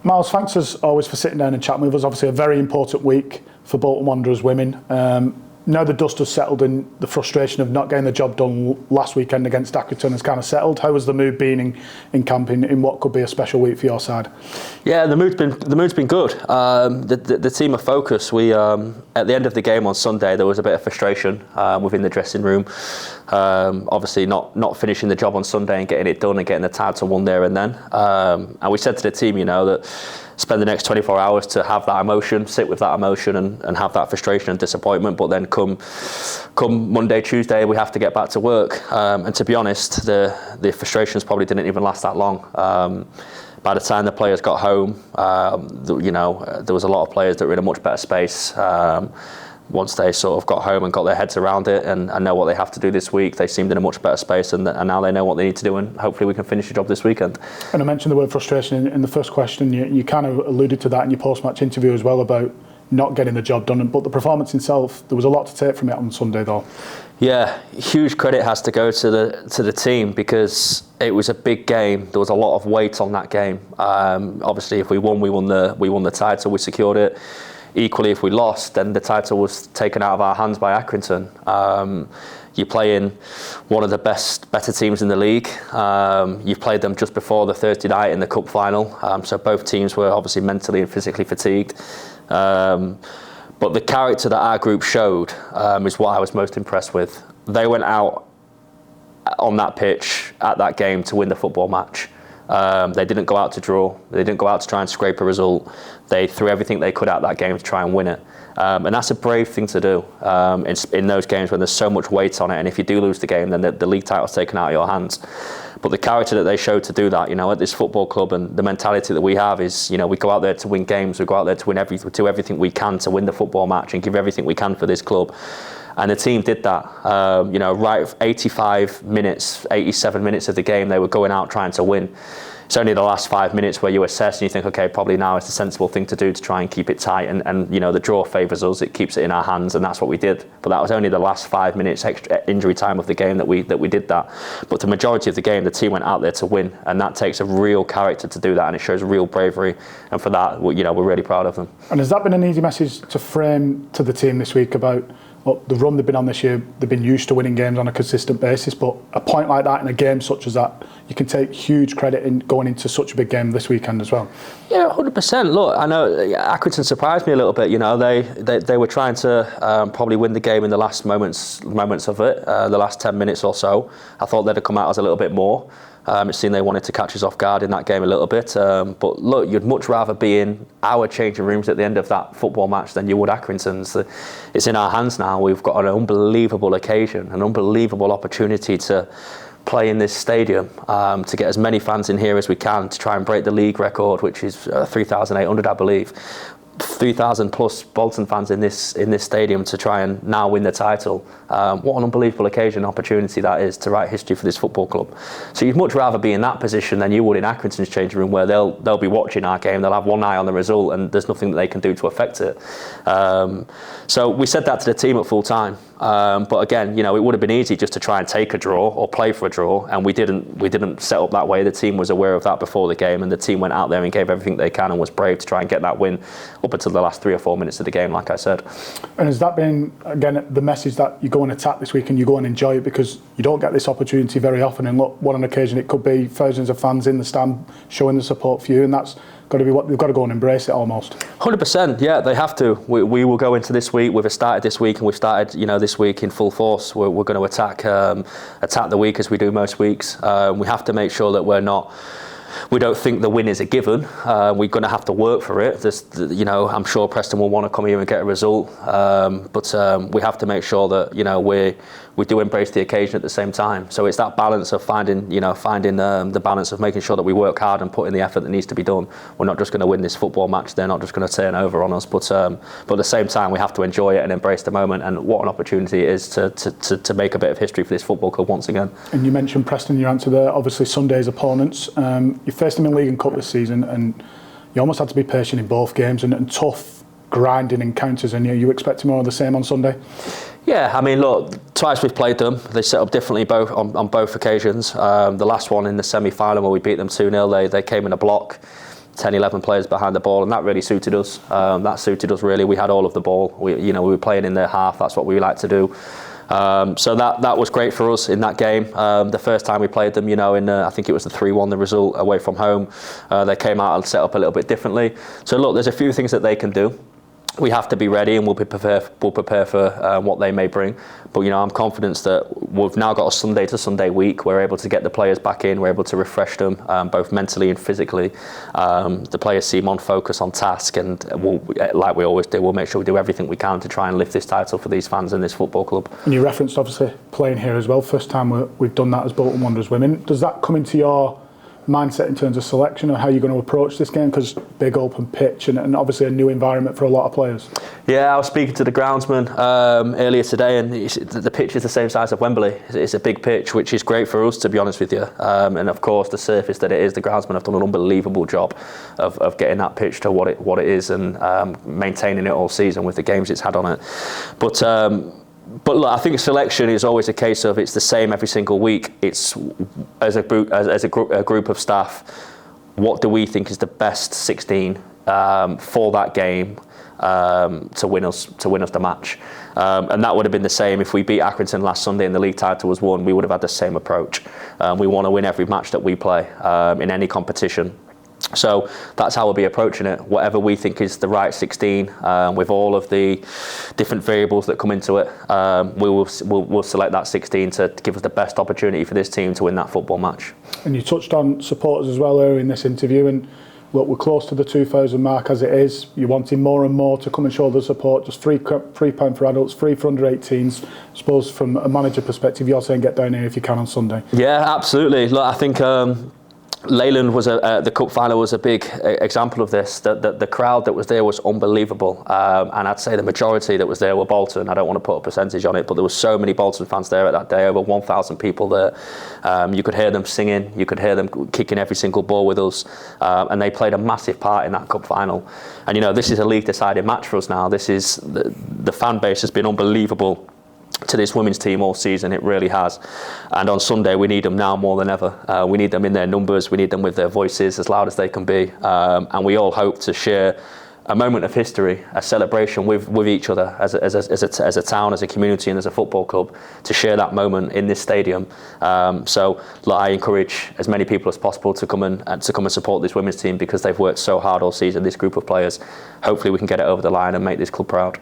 Miles, thanks as always for sitting down and chatting with us. Obviously a very important week for Bolton Wanderers women. Now the dust has settled and the frustration of not getting the job done last weekend against Accrington has kind of settled. How has the mood been in camp in what could be a special week for your side? Yeah, the mood's been good. The team are focused. We at the end of the game on Sunday there was a bit of frustration within the dressing room. Obviously not finishing the job on Sunday and getting it done and getting the title won there and then. And we said to the team, that spend the next 24 hours to have that emotion, sit with that emotion and have that frustration and disappointment, but then come Monday, Tuesday, we have to get back to work. And to be honest, the frustrations probably didn't even last that long. By the time the players got home, there was a lot of players that were in a much better space. Once they sort of got home and got their heads around it and know what they have to do this week, they seemed in a much better space and now they know what they need to do, and hopefully we can finish the job this weekend. And I mentioned the word frustration in the first question. You kind of alluded to that in your post-match interview as well about not getting the job done, but the performance itself, there was a lot to take from it on Sunday though. Yeah, huge credit has to go to the team because it was a big game. There was a lot of weight on that game. Obviously if we won the title, we secured it. Equally, if we lost, then the title was taken out of our hands by Accrington. You're playing one of the better teams in the league. You've played them just before the Thursday night in the cup final. So both teams were obviously mentally and physically fatigued. But the character that our group showed is what I was most impressed with. They went out on that pitch at that game to win the football match. They didn't go out to draw. They didn't go out to try and scrape a result. They threw everything they could out that game to try and win it. And that's a brave thing to do in those games when there's so much weight on it. And if you do lose the game, then the league title's taken out of your hands. But the character that they showed to do that, at this football club, and the mentality that we have is, we go out there to win games. We go out there to do everything we can to win the football match and give everything we can for this club. And the team did that. Right 85 minutes, 87 minutes of the game, they were going out trying to win. It's only the last 5 minutes where you assess and you think, okay, probably now is the sensible thing to do to try and keep it tight. And the draw favours us, it keeps it in our hands, and that's what we did. But that was only the last 5 minutes extra injury time of the game that we did that. But the majority of the game, the team went out there to win, and that takes a real character to do that, and it shows real bravery. And for that, we're really proud of them. And has that been an easy message to frame to the team this week about the run they've been on this year? They've been used to winning games on a consistent basis, but a point like that in a game such as that, you can take huge credit in going into such a big game this weekend as well. Yeah, 100%. Look, I know Accrington surprised me a little bit. They were trying to probably win the game in the last moments of it, the last 10 minutes or so. I thought they'd have come out as a little bit more. It seemed they wanted to catch us off guard in that game a little bit. But look, you'd much rather be in our changing rooms at the end of that football match than you would Accrington's. It's in our hands now. We've got an unbelievable occasion, an unbelievable opportunity to play in this stadium, to get as many fans in here as we can to try and break the league record, which is 3,800, I believe. 3,000 plus Bolton fans in this stadium to try and now win the title. What an unbelievable occasion, opportunity that is to write history for this football club. So you'd much rather be in that position than you would in Accrington's changing room, where they'll be watching our game, they'll have one eye on the result, and there's nothing that they can do to affect it. So we said that to the team at full time. But again, it would have been easy just to try and take a draw or play for a draw, and we didn't set up that way. The team was aware of that before the game, and the team went out there and gave everything they can and was brave to try and get that win up until the last 3 or 4 minutes of the game, like I said. And has that been, again, the message that you go and attack this week and you go and enjoy it, because you don't get this opportunity very often? And look, what an occasion it could be, thousands of fans in the stand showing the support for you, and that's got to be what they've got to go and embrace it almost. 100%, yeah, they have to. We will go into this week. We've started this week, and we've started, this week in full force. We're going to attack the week as we do most weeks. We have to make sure that we don't think the win is a given. We're going to have to work for it. I'm sure Preston will want to come here and get a result, but we have to make sure that we do embrace the occasion at the same time. So it's that balance of finding the balance of making sure that we work hard and put in the effort that needs to be done. We're not just going to win this football match. They're not just going to turn over on us, but at the same time we have to enjoy it and embrace the moment. And what an opportunity it is to make a bit of history for this football club once again. And you mentioned Preston in your answer there. Obviously Sunday's opponents. You faced them in League and Cup this season, and you almost had to be patient in both games and tough grinding encounters, and you expect more of the same on Sunday? Yeah, I mean, look, twice we've played them. They set up differently on both occasions. The last one in the semi-final where we beat them 2-0, they came in a block. 10, 11 players behind the ball, and that really suited us. Really. We had all of the ball. We were playing in their half. That's what we like to do. So that was great for us in that game. The first time we played them, I think it was the 3-1 the result away from home. They came out and set up a little bit differently. So look, there's a few things that they can do. We have to be ready, and we'll prepare for what they may bring. But I'm confident that we've now got a Sunday to Sunday week. We're able to get the players back in. We're able to refresh them, both mentally and physically. The players seem on focus, on task, and like we always do, we'll make sure we do everything we can to try and lift this title for these fans and this football club. And you referenced obviously playing here as well. First time we've done that as Bolton Wanderers women. Does that come into your mindset in terms of selection, or how you're going to approach this game, because big open pitch and obviously a new environment for a lot of players? Yeah, I was speaking to the groundsman earlier today, and the pitch is the same size as Wembley. It's a big pitch, which is great for us, to be honest with you. And of course, the surface that it is, the groundsmen have done an unbelievable job of getting that pitch to what it is, and maintaining it all season with the games it's had on it. But look, I think selection is always a case of it's the same every single week. It's as a group of staff, what do we think is the best 16 for that game to win us the match? And that would have been the same if we beat Accrington last Sunday and the league title was won. We would have had the same approach. We want to win every match that we play in any competition. So that's how we'll be approaching it. Whatever we think is the right 16, with all of the different variables that come into it, we'll select that 16 to give us the best opportunity for this team to win that football match. And you touched on supporters as well earlier in this interview, and look, we're close to the 2,000 mark as it is. You're wanting more and more to come and show the support. Just £3 for adults, free for under 18s. I suppose from a manager perspective, you're saying get down here if you can on Sunday. Yeah, absolutely. Look, I think Leyland was the cup final was a big example of this. The crowd that was there was unbelievable, and I'd say the majority that was there were Bolton. I don't want to put a percentage on it, but there were so many Bolton fans there at that day, over 1,000 people there. You could hear them singing, you could hear them kicking every single ball with us, and they played a massive part in that cup final. And this is a league deciding match for us now. This is the fan base has been unbelievable to this women's team all season. It really has. And on Sunday we need them now more than ever. We need them in their numbers, we need them with their voices as loud as they can be, and we all hope to share a moment of history, a celebration with each other as a town, as a community, and as a football club, to share that moment in this stadium. So I encourage as many people as possible to come and support this women's team, because they've worked so hard all season, this group of players. Hopefully we can get it over the line and make this club proud.